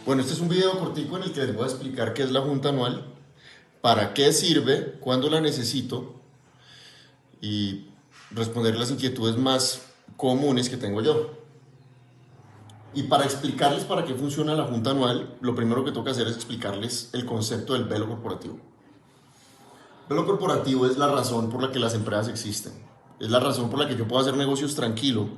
Bueno, este es un video cortico en el que les voy a explicar qué es la junta anual, para qué sirve, cuándo la necesito y responder las inquietudes más comunes que tengo yo. Y para explicarles para qué funciona la junta anual, lo primero que toca hacer es explicarles el concepto del velo corporativo. El velo corporativo es la razón por la que las empresas existen. Es la razón por la que yo puedo hacer negocios tranquilo,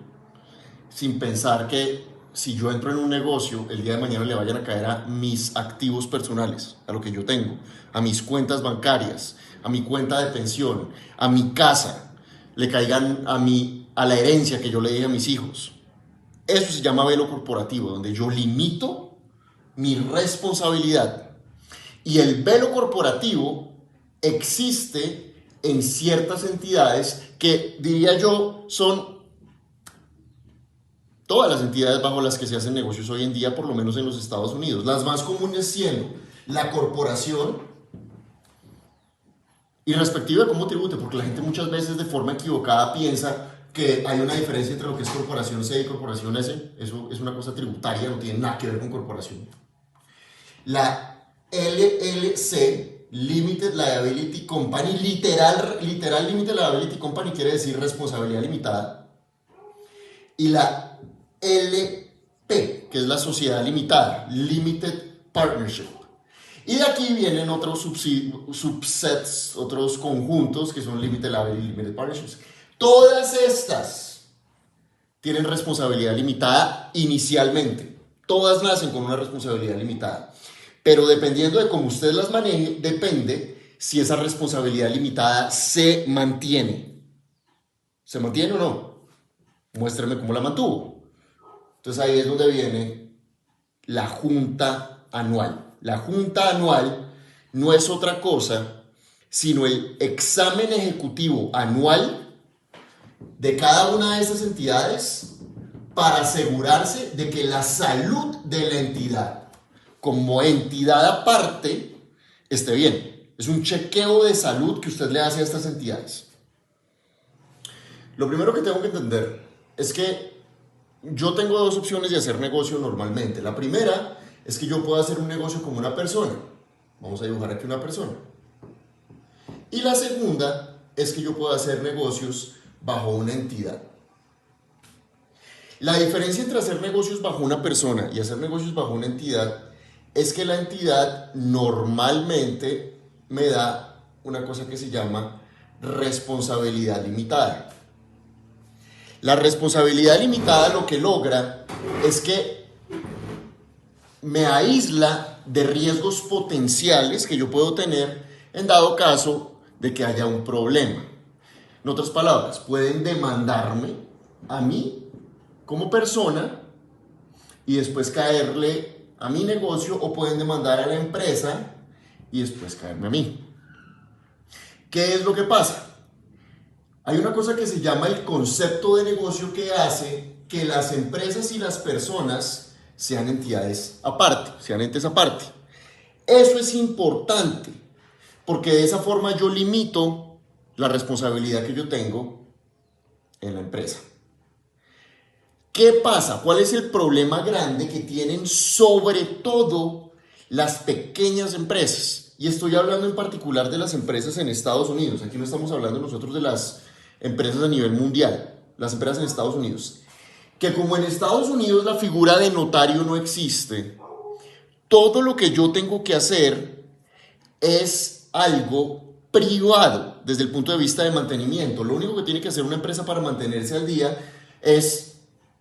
sin pensar que si yo entro en un negocio, el día de mañana le vayan a caer a mis activos personales, a lo que yo tengo, a mis cuentas bancarias, a mi cuenta de pensión, a mi casa, le caigan a la herencia que yo le dije a mis hijos. Eso se llama velo corporativo, donde yo limito mi responsabilidad. Y el velo corporativo existe en ciertas entidades que, diría yo, son todas las entidades bajo las que se hacen negocios hoy en día, por lo menos en los Estados Unidos. Las más comunes siendo la corporación y respectiva de cómo tribute, porque la gente muchas veces de forma equivocada piensa que hay una diferencia entre lo que es corporación C y corporación S. Eso es una cosa tributaria, no tiene nada que ver con corporación. La LLC, Limited Liability Company, literal Limited Liability Company quiere decir responsabilidad limitada. Y la LP, que es la sociedad limitada, Limited Partnership. Y de aquí vienen otros subsets, otros conjuntos que son Limited Liability y Limited Partnerships. Todas estas tienen responsabilidad limitada inicialmente. Todas nacen con una responsabilidad limitada. Pero dependiendo de cómo usted las maneje, depende si esa responsabilidad limitada se mantiene. ¿Se mantiene o no? Muéstrame cómo la mantuvo. Entonces ahí es donde viene la junta anual. La junta anual no es otra cosa sino el examen ejecutivo anual de cada una de esas entidades para asegurarse de que la salud de la entidad, como entidad aparte, esté bien. Es un chequeo de salud que usted le hace a estas entidades. Lo primero que tengo que entender es que yo tengo dos opciones de hacer negocio normalmente. La primera es que yo puedo hacer un negocio como una persona. Vamos a dibujar aquí una persona. Y la segunda es que yo puedo hacer negocios bajo una entidad. La diferencia entre hacer negocios bajo una persona y hacer negocios bajo una entidad es que la entidad normalmente me da una cosa que se llama responsabilidad limitada. La responsabilidad limitada lo que logra es que me aísla de riesgos potenciales que yo puedo tener en dado caso de que haya un problema. En otras palabras, pueden demandarme a mí como persona y después caerle a mi negocio, o pueden demandar a la empresa y después caerme a mí. ¿Qué es lo que pasa? Hay una cosa que se llama el concepto de negocio que hace que las empresas y las personas sean entidades aparte, sean entes aparte. Eso es importante porque de esa forma yo limito la responsabilidad que yo tengo en la empresa. ¿Qué pasa? ¿Cuál es el problema grande que tienen sobre todo las pequeñas empresas? Y estoy hablando en particular de las empresas en Estados Unidos. Aquí no estamos hablando nosotros de las empresas a nivel mundial, las empresas en Estados Unidos. Que como en Estados Unidos la figura de notario no existe, todo lo que yo tengo que hacer es algo privado desde el punto de vista de mantenimiento. Lo único que tiene que hacer una empresa para mantenerse al día es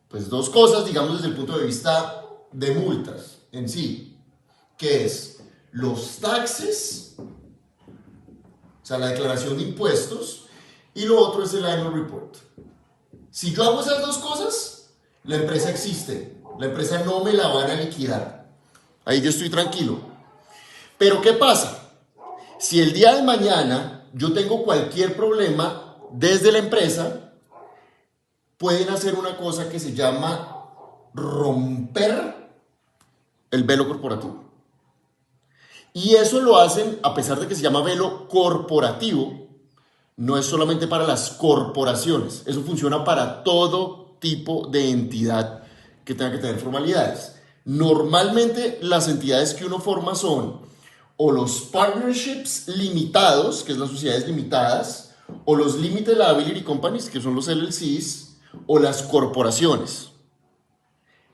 pues dos cosas, digamos, desde el punto de vista de multas en sí, que es los taxes, o sea, la declaración de impuestos, y lo otro es el annual report. Si yo hago esas dos cosas, la empresa existe, la empresa no me la van a liquidar. Ahí yo estoy tranquilo. Pero ¿qué pasa? Si el día de mañana yo tengo cualquier problema desde la empresa, pueden hacer una cosa que se llama romper el velo corporativo. Y eso lo hacen, a pesar de que se llama velo corporativo, no es solamente para las corporaciones. Eso funciona para todo tipo de entidad que tenga que tener formalidades. Normalmente las entidades que uno forma son o los partnerships limitados, que es las sociedades limitadas, o los limited liability companies, que son los LLCs, o las corporaciones.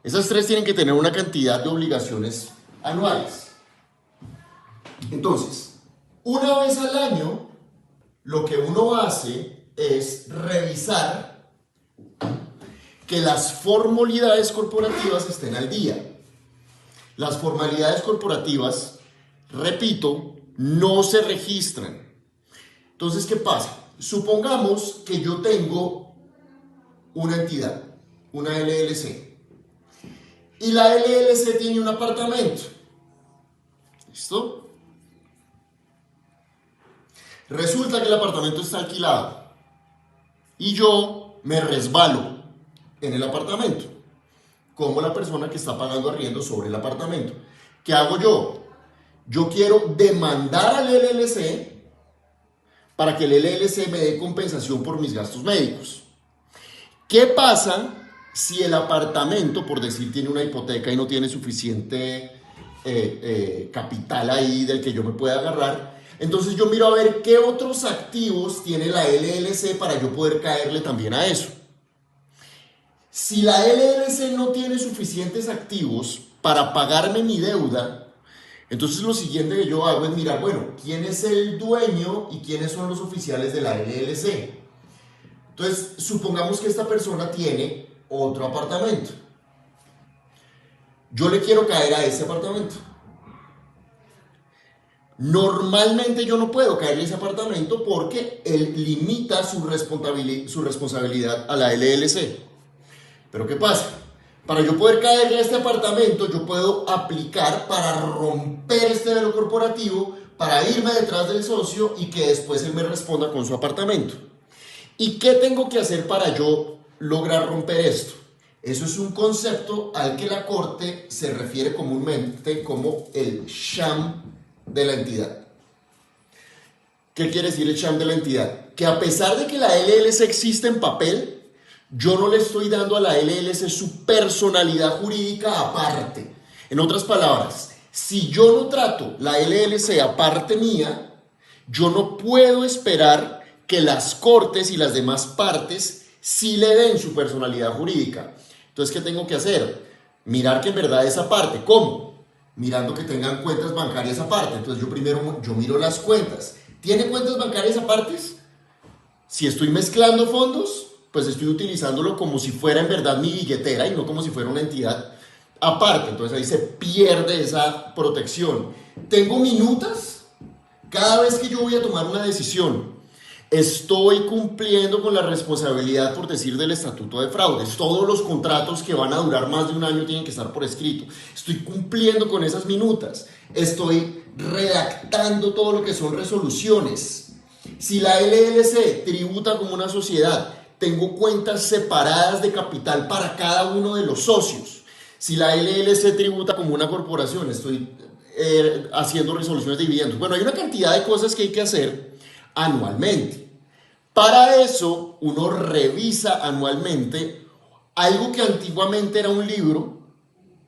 Esas tres tienen que tener una cantidad de obligaciones anuales. Entonces, una vez al año, lo que uno hace es revisar que las formalidades corporativas estén al día. Las formalidades corporativas, repito, no se registran. Entonces, ¿qué pasa? Supongamos que yo tengo una entidad, una LLC, y la LLC tiene un apartamento. ¿Listo? Resulta que el apartamento está alquilado y yo me resbalo en el apartamento como la persona que está pagando arriendo sobre el apartamento. ¿Qué hago yo? Yo quiero demandar al LLC para que el LLC me dé compensación por mis gastos médicos. ¿Qué pasa si el apartamento, por decir, tiene una hipoteca y no tiene suficiente capital ahí del que yo me pueda agarrar? Entonces yo miro a ver qué otros activos tiene la LLC para yo poder caerle también a eso. Si la LLC no tiene suficientes activos para pagarme mi deuda, entonces lo siguiente que yo hago es mirar, bueno, ¿quién es el dueño y quiénes son los oficiales de la LLC? Entonces, supongamos que esta persona tiene otro apartamento. Yo le quiero caer a ese apartamento. Normalmente yo no puedo caerle a ese apartamento porque él limita su responsabilidad a la LLC. Pero ¿qué pasa? Para yo poder caerle a este apartamento, yo puedo aplicar para romper este velo corporativo, para irme detrás del socio y que después él me responda con su apartamento. ¿Y qué tengo que hacer para yo lograr romper esto? Eso es un concepto al que la Corte se refiere comúnmente como el sham de la entidad. ¿Qué quiere decir el sham de la entidad? Que a pesar de que la LLC existe en papel, yo no le estoy dando a la LLC su personalidad jurídica aparte. En otras palabras, si yo no trato la LLC aparte mía, yo no puedo esperar que las cortes y las demás partes sí le den su personalidad jurídica. Entonces, ¿qué tengo que hacer? Mirar que en verdad esa parte. ¿Cómo? Mirando que tengan cuentas bancarias aparte. Entonces, yo miro las cuentas. ¿Tiene cuentas bancarias apartes? Si estoy mezclando fondos, pues estoy utilizándolo como si fuera en verdad mi billetera y no como si fuera una entidad aparte. Entonces ahí se pierde esa protección. Tengo minutas cada vez que yo voy a tomar una decisión. Estoy cumpliendo con la responsabilidad, por decir, del estatuto de fraudes. Todos los contratos que van a durar más de un año tienen que estar por escrito. Estoy cumpliendo con esas minutas. Estoy redactando todo lo que son resoluciones. Si la LLC tributa como una sociedad, tengo cuentas separadas de capital para cada uno de los socios. Si la LLC tributa como una corporación, estoy haciendo resoluciones de dividendos. Bueno, hay una cantidad de cosas que hay que hacer anualmente. Para eso, uno revisa anualmente algo que antiguamente era un libro,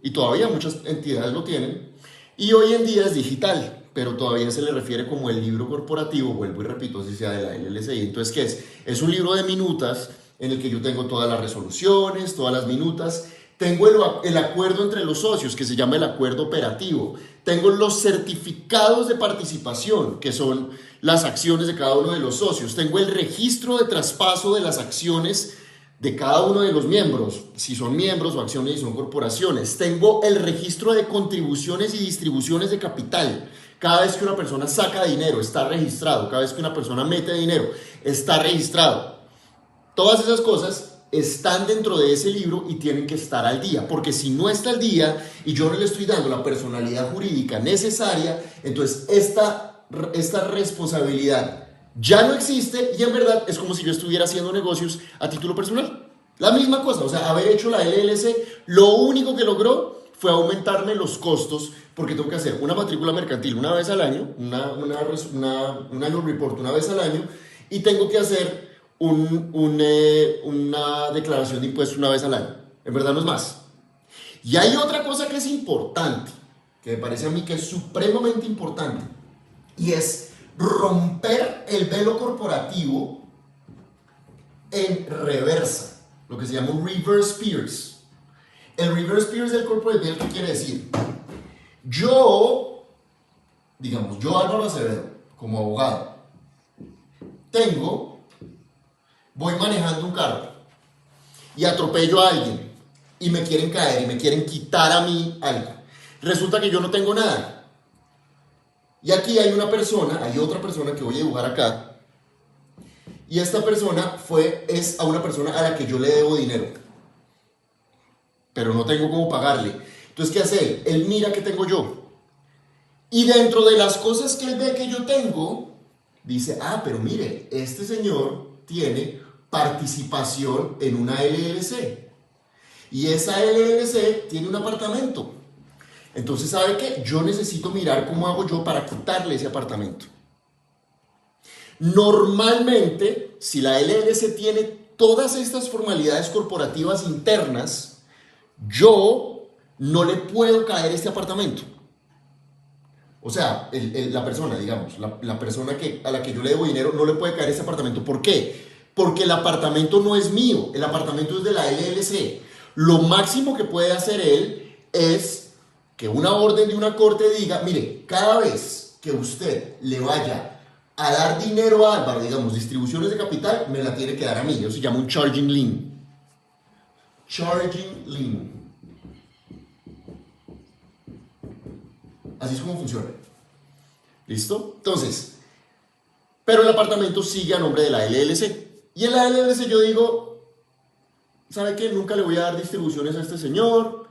y todavía muchas entidades lo tienen, y hoy en día es digital, pero todavía se le refiere como el libro corporativo, vuelvo y repito, así sea de la LLC. Entonces, ¿qué es? Es un libro de minutas en el que yo tengo todas las resoluciones, todas las minutas, tengo el acuerdo entre los socios, que se llama el acuerdo operativo, tengo los certificados de participación, que son las acciones de cada uno de los socios, tengo el registro de traspaso de las acciones de cada uno de los miembros, si son miembros o acciones y son corporaciones, tengo el registro de contribuciones y distribuciones de capital. Cada vez que una persona saca dinero, está registrado. Cada vez que una persona mete dinero, está registrado. Todas esas cosas están dentro de ese libro y tienen que estar al día. Porque si no está al día y yo no le estoy dando la personalidad jurídica necesaria, entonces esta responsabilidad ya no existe y en verdad es como si yo estuviera haciendo negocios a título personal. La misma cosa, o sea, haber hecho la LLC, lo único que logró fue aumentarme los costos porque tengo que hacer una matrícula mercantil una vez al año, un annual report una vez al año y tengo que hacer una declaración de impuestos una vez al año. En verdad no es más. Y hay otra cosa que es importante, que me parece a mí que es supremamente importante, y es romper el velo corporativo en reversa, lo que se llama un reverse pierce. El reverse pierce del corporate veil, ¿qué quiere decir? Yo, digamos, yo Álvaro Acevedo, como abogado, voy manejando un carro y atropello a alguien y me quieren caer y me quieren quitar a mí algo. Resulta que yo no tengo nada. Y aquí hay otra persona que voy a dibujar acá. Y esta persona es a una persona a la que yo le debo dinero. Pero no tengo cómo pagarle. Entonces, ¿qué hace él? Él mira qué tengo yo. Y dentro de las cosas que él ve que yo tengo, dice, pero mire, este señor tiene participación en una LLC. Y esa LLC tiene un apartamento. Entonces, ¿sabe qué? Yo necesito mirar cómo hago yo para quitarle ese apartamento. Normalmente, si la LLC tiene todas estas formalidades corporativas internas, yo no le puedo caer este apartamento. O sea, la persona, digamos, la persona a la que yo le debo dinero no le puede caer este apartamento. ¿Por qué? Porque el apartamento no es mío, el apartamento es de la LLC. Lo máximo que puede hacer él es que una orden de una corte diga, mire, cada vez que usted le vaya a dar dinero a Álvaro, digamos, distribuciones de capital, me la tiene que dar a mí. Eso se llama un charging lien. Charging lien. Así es como funciona. ¿Listo? Entonces, pero el apartamento sigue a nombre de la LLC. Y en la LLC yo digo, ¿sabe qué? Nunca le voy a dar distribuciones a este señor,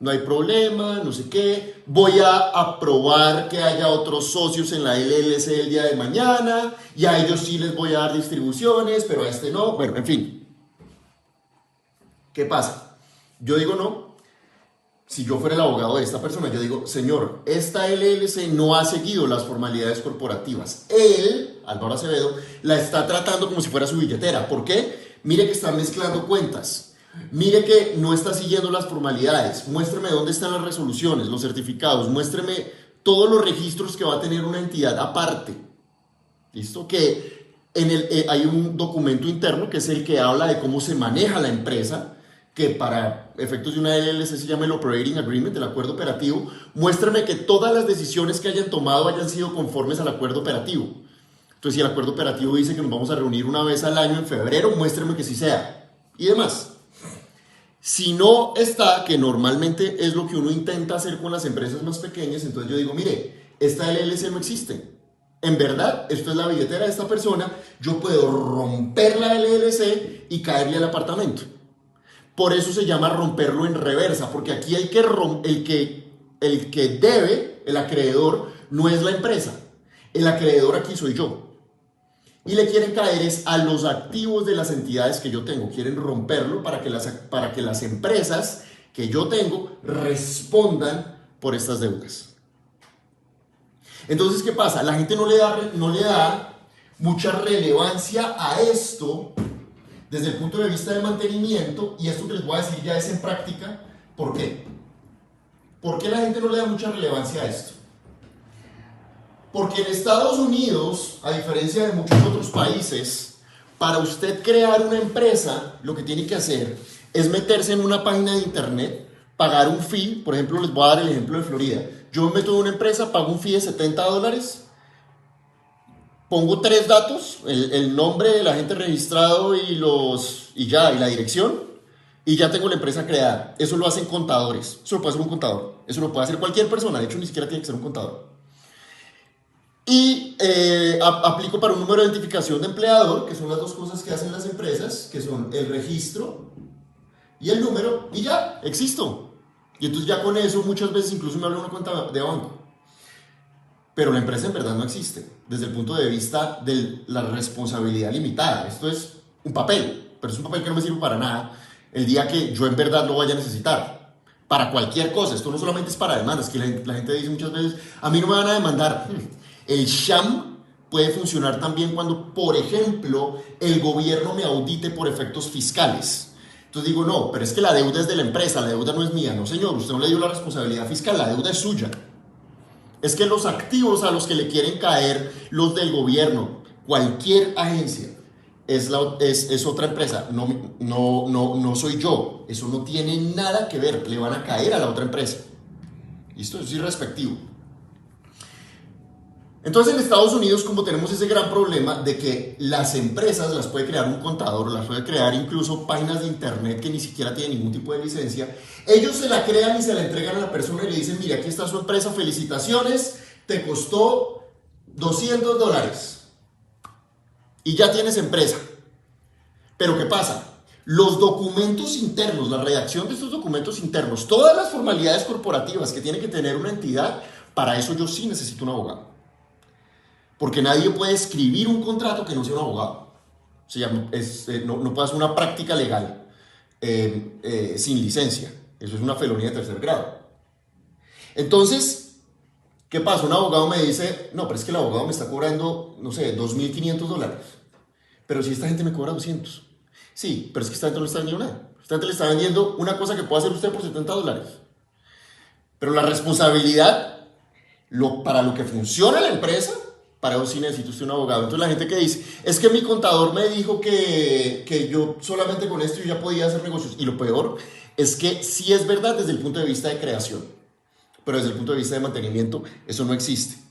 no hay problema, no sé qué. Voy a aprobar que haya otros socios en la LLC el día de mañana, y a ellos sí les voy a dar distribuciones, pero a este no. Bueno, en fin. ¿Qué pasa? Yo digo no. Si yo fuera el abogado de esta persona, yo digo, señor, esta LLC no ha seguido las formalidades corporativas. Él, Álvaro Acevedo, la está tratando como si fuera su billetera. ¿Por qué? Mire que está mezclando cuentas. Mire que no está siguiendo las formalidades. Muéstreme dónde están las resoluciones, los certificados. Muéstreme todos los registros que va a tener una entidad aparte. ¿Listo? Que hay un documento interno que es el que habla de cómo se maneja la empresa, que para efectos de una LLC se llama el Operating Agreement, el acuerdo operativo. Muéstrame que todas las decisiones que hayan tomado hayan sido conformes al acuerdo operativo. Entonces, si el acuerdo operativo dice que nos vamos a reunir una vez al año en febrero, muéstrame que sí sea. Y demás. Si no está, que normalmente es lo que uno intenta hacer con las empresas más pequeñas, entonces yo digo, mire, esta LLC no existe. En verdad, esto es la billetera de esta persona, yo puedo romper la LLC y caerle al apartamento. Por eso se llama romperlo en reversa, porque aquí el que debe, el acreedor, no es la empresa. El acreedor aquí soy yo. Y le quieren caer es a los activos de las entidades que yo tengo. Quieren romperlo para que las empresas que yo tengo respondan por estas deudas. Entonces, ¿qué pasa? La gente no le da mucha relevancia a esto desde el punto de vista del mantenimiento, y esto que les voy a decir ya es en práctica. ¿Por qué? ¿Por qué la gente no le da mucha relevancia a esto? Porque en Estados Unidos, a diferencia de muchos otros países, para usted crear una empresa, lo que tiene que hacer es meterse en una página de internet, pagar un fee. Por ejemplo, les voy a dar el ejemplo de Florida. Yo me meto en una empresa, pago un fee de $70, pongo 3 datos, el nombre del agente registrado y la dirección, y ya tengo la empresa creada. Eso lo hacen contadores. Eso lo puede hacer un contador. Eso lo puede hacer cualquier persona. De hecho, ni siquiera tiene que ser un contador. Y aplico para un número de identificación de empleador, que son las dos cosas que hacen las empresas, que son el registro y el número, y ya, existo. Y entonces ya con eso muchas veces incluso me abre una cuenta de banco. Pero la empresa en verdad no existe, desde el punto de vista de la responsabilidad limitada. Esto es un papel, pero es un papel que no me sirve para nada el día que yo en verdad lo vaya a necesitar. Para cualquier cosa, esto no solamente es para demandas, que la gente dice muchas veces, a mí no me van a demandar. El sham puede funcionar también cuando, por ejemplo, el gobierno me audite por efectos fiscales. Entonces digo, no, pero es que la deuda es de la empresa, la deuda no es mía. No, señor, usted no le dio la responsabilidad fiscal, la deuda es suya. Es que los activos a los que le quieren caer los del gobierno, cualquier agencia, es otra empresa. No soy yo. Eso no tiene nada que ver. Le van a caer a la otra empresa. ¿Listo? Eso es irrespectivo. Entonces en Estados Unidos, como tenemos ese gran problema de que las empresas las puede crear un contador, las puede crear incluso páginas de internet que ni siquiera tienen ningún tipo de licencia, ellos se la crean y se la entregan a la persona y le dicen, mira, aquí está su empresa, felicitaciones, te costó $200 y ya tienes empresa. Pero ¿qué pasa? Los documentos internos, la redacción de estos documentos internos, todas las formalidades corporativas que tiene que tener una entidad, para eso yo sí necesito un abogado. Porque nadie puede escribir un contrato que no sea un abogado. O sea, no puede hacer una práctica legal sin licencia. Eso es una felonía de tercer grado. Entonces, ¿qué pasa? Un abogado me dice, no, pero es que el abogado me está cobrando, no sé, $2.500. Pero si esta gente me cobra 200. Sí, pero es que esta gente no le está vendiendo nada. Esta gente le está vendiendo una cosa que puede hacer usted por $70. Pero la responsabilidad, para lo que funciona la empresa, para eso sí necesito usted un abogado. Entonces la gente que dice, es que mi contador me dijo que yo solamente con esto yo ya podía hacer negocios. Y lo peor es que sí es verdad desde el punto de vista de creación, pero desde el punto de vista de mantenimiento eso no existe.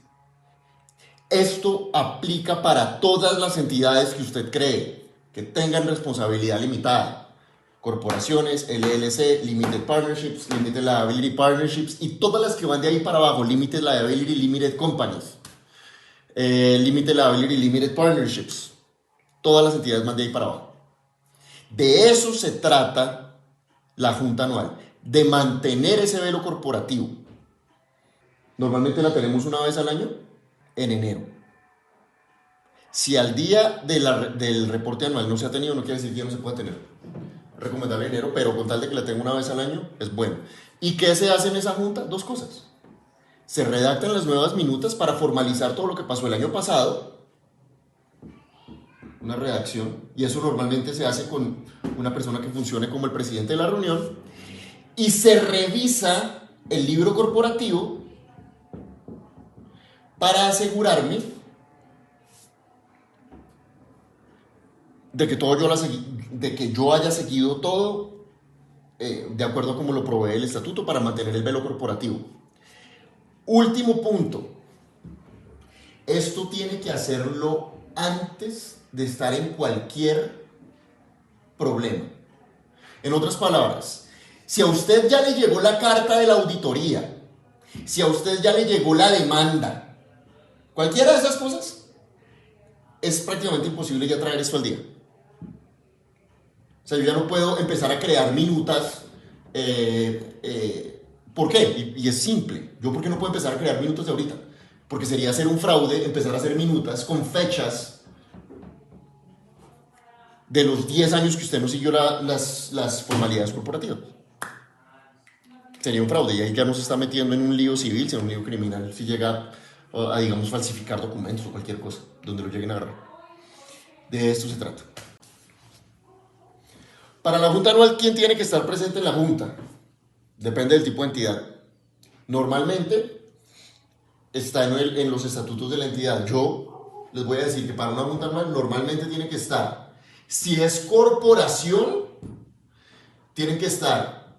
Esto aplica para todas las entidades que usted cree que tengan responsabilidad limitada. Corporaciones, LLC, Limited Partnerships, Limited Liability Partnerships y todas las que van de ahí para abajo, Limited Liability, Limited Companies. Limited Liability, Limited Partnerships. Todas las entidades van de ahí para abajo. De eso se trata la junta anual, de mantener ese velo corporativo. Normalmente la tenemos una vez al año, en enero. Si al día del reporte anual no se ha tenido, no quiere decir que ya no se pueda tener. Es recomendable en enero, pero con tal de que la tenga una vez al año, es bueno. ¿Y qué se hace en esa junta? Dos cosas. Se redactan las nuevas minutas para formalizar todo lo que pasó el año pasado, una redacción, y eso normalmente se hace con una persona que funcione como el presidente de la reunión, y se revisa el libro corporativo para asegurarme de que yo haya seguido todo de acuerdo a como lo provee el estatuto para mantener el velo corporativo. Último punto, esto tiene que hacerlo antes de estar en cualquier problema. En otras palabras, si a usted ya le llegó la carta de la auditoría, si a usted ya le llegó la demanda, cualquiera de esas cosas, es prácticamente imposible ya traer esto al día. O sea, yo ya no puedo empezar a crear minutas. ¿Por qué? Y es simple. ¿Yo por qué no puedo empezar a crear minutas de ahorita? Porque sería hacer un fraude, empezar a hacer minutas con fechas de los 10 años que usted no siguió las formalidades corporativas. Sería un fraude y ahí ya no se está metiendo en un lío civil, sino en un lío criminal. Si llega a, digamos, falsificar documentos o cualquier cosa, donde lo lleguen a agarrar. De esto se trata. Para la junta anual, ¿quién tiene que estar presente en la junta? Depende del tipo de entidad. Normalmente está en los estatutos de la entidad. Yo les voy a decir que para una junta anual normalmente tiene que estar, si es corporación, tienen que estar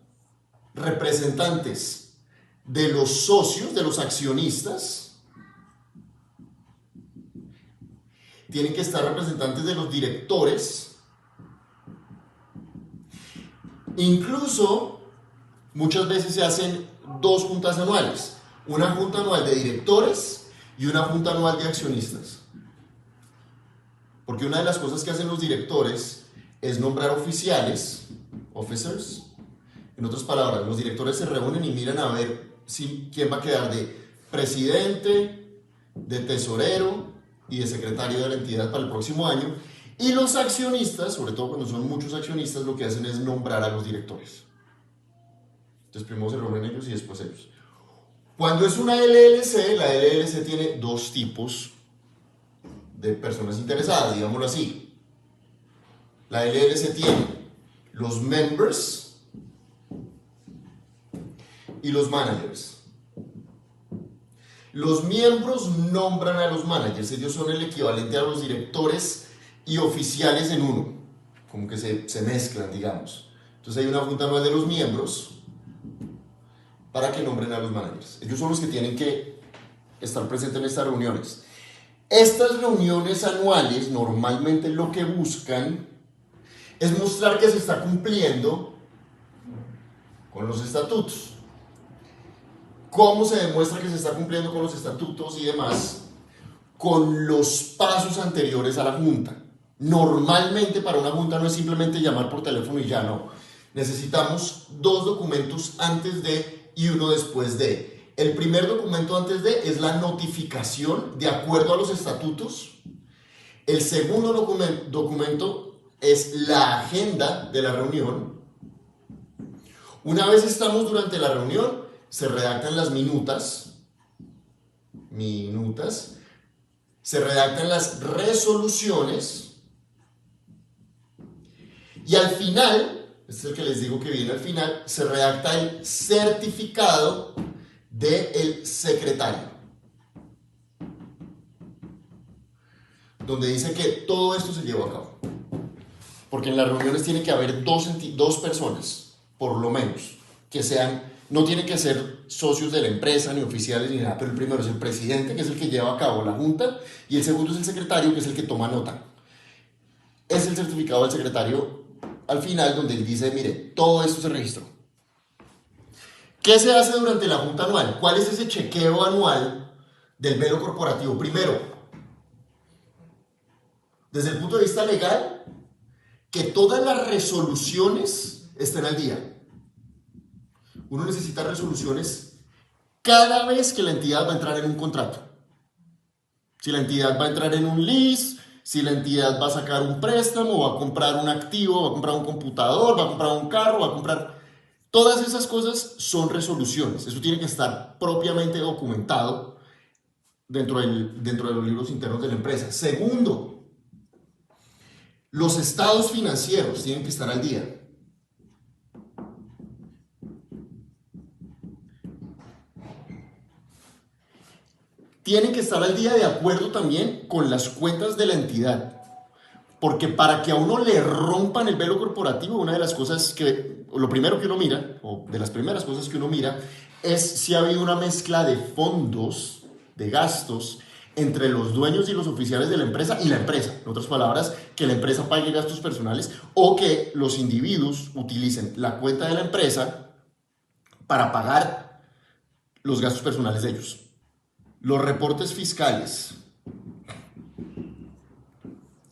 representantes de los socios, de los accionistas, tienen que estar representantes de los directores. Incluso muchas veces se hacen dos juntas anuales, una junta anual de directores y una junta anual de accionistas. Porque una de las cosas que hacen los directores es nombrar oficiales, officers. En otras palabras, los directores se reúnen y miran a ver quién va a quedar de presidente, de tesorero y de secretario de la entidad para el próximo año. Y los accionistas, sobre todo cuando son muchos accionistas, lo que hacen es nombrar a los directores. Entonces primero se reúnen ellos y después ellos. Cuando es una LLC, la LLC tiene dos tipos de personas interesadas, digámoslo así. La LLC tiene los members y los managers. Los miembros nombran a los managers, ellos son el equivalente a los directores y oficiales en uno, como que se mezclan, digamos. Entonces hay una junta anual de los miembros para que nombren a los managers. Ellos son los que tienen que estar presentes en estas reuniones. Estas reuniones anuales normalmente lo que buscan es mostrar que se está cumpliendo con los estatutos. ¿Cómo se demuestra que se está cumpliendo con los estatutos y demás? Con los pasos anteriores a la junta. Normalmente para una junta no es simplemente llamar por teléfono y ya no. Necesitamos 2 documentos antes de y uno después de. El primer documento antes de es la notificación de acuerdo a los estatutos. El segundo documento es la agenda de la reunión. Una vez estamos durante la reunión, se redactan las minutas, se redactan las resoluciones y al final, este es el que les digo que viene al final, se redacta el certificado del secretario, donde dice que todo esto se llevó a cabo. Porque en las reuniones tiene que haber dos personas, por lo menos, que sean. No tienen que ser socios de la empresa, ni oficiales, ni nada, pero el primero es el presidente, que es el que lleva a cabo la junta, y el segundo es el secretario, que es el que toma nota. Es el certificado del secretario al final, donde él dice, mire, todo esto se registró. ¿Qué se hace durante la junta anual? ¿Cuál es ese chequeo anual del velo corporativo? Primero, desde el punto de vista legal, que todas las resoluciones estén al día. Uno necesita resoluciones cada vez que la entidad va a entrar en un contrato. Si la entidad va a entrar en un lease, si la entidad va a sacar un préstamo, va a comprar un activo, va a comprar un computador, va a comprar un carro, va a comprar... Todas esas cosas son resoluciones. Eso tiene que estar propiamente documentado dentro de los libros internos de la empresa. Segundo, los estados financieros tienen que estar al día. Tienen que estar al día de acuerdo también con las cuentas de la entidad. Porque para que a uno le rompan el velo corporativo, una de las cosas que, lo primero que uno mira, o de las primeras cosas que uno mira, es si ha habido una mezcla de fondos, de gastos, entre los dueños y los oficiales de la empresa y la empresa. En otras palabras, que la empresa pague gastos personales o que los individuos utilicen la cuenta de la empresa para pagar los gastos personales de ellos. Los reportes fiscales.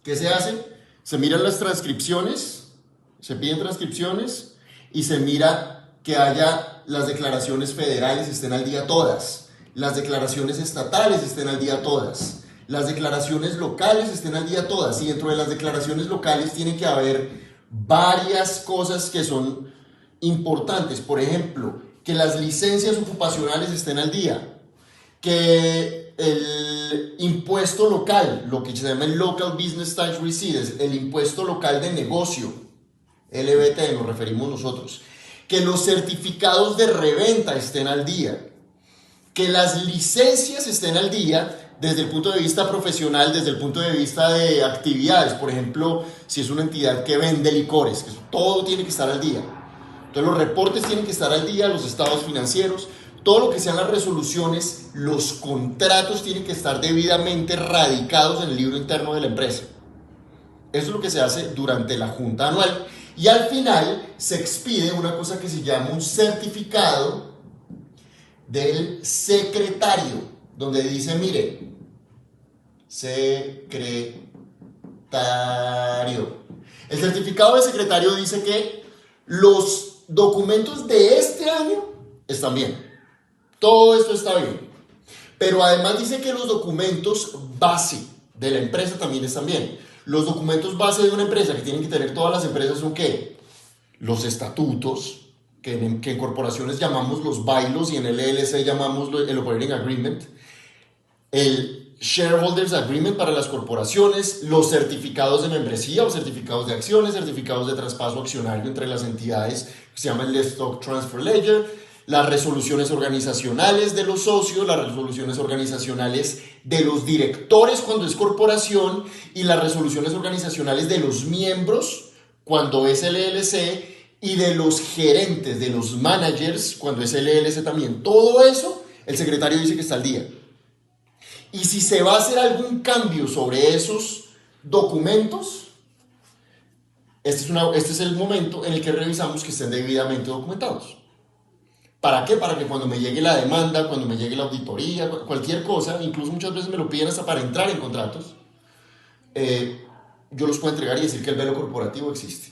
¿Qué se hace? Se miran las transcripciones, se piden transcripciones y se mira que haya las declaraciones federales estén al día todas, las declaraciones estatales estén al día todas, las declaraciones locales estén al día todas, y dentro de las declaraciones locales tiene que haber varias cosas que son importantes. Por ejemplo, que las licencias ocupacionales estén al día, que el impuesto local, lo que se llama el Local Business Tax Receipts, el impuesto local de negocio, LBT nos referimos nosotros, que los certificados de reventa estén al día, que las licencias estén al día desde el punto de vista profesional, desde el punto de vista de actividades. Por ejemplo, si es una entidad que vende licores, que todo tiene que estar al día. Entonces los reportes tienen que estar al día, los estados financieros, todo lo que sean las resoluciones, los contratos tienen que estar debidamente radicados en el libro interno de la empresa. Eso es lo que se hace durante la junta anual. Y al final se expide una cosa que se llama un certificado del secretario, donde dice, mire, secretario. El certificado de secretario dice que los documentos de este año están bien. Todo esto está bien. Pero además dice que los documentos base de la empresa también están bien. Los documentos base de una empresa que tienen que tener todas las empresas son ¿qué? Los estatutos, que en corporaciones llamamos los bylaws y en el LLC llamamos el Operating Agreement. Shareholders Agreement para las corporaciones, los certificados de membresía o certificados de acciones, certificados de traspaso accionario entre las entidades, que se llama el Stock Transfer Ledger, las resoluciones organizacionales de los socios, las resoluciones organizacionales de los directores cuando es corporación y las resoluciones organizacionales de los miembros cuando es LLC y de los gerentes, de los managers cuando es LLC también. Todo eso, el secretario dice que está al día. Y si se va a hacer algún cambio sobre esos documentos, este es el momento en el que revisamos que estén debidamente documentados. ¿Para qué? Para que cuando me llegue la demanda, cuando me llegue la auditoría, cualquier cosa, incluso muchas veces me lo piden hasta para entrar en contratos, yo los puedo entregar y decir que el velo corporativo existe.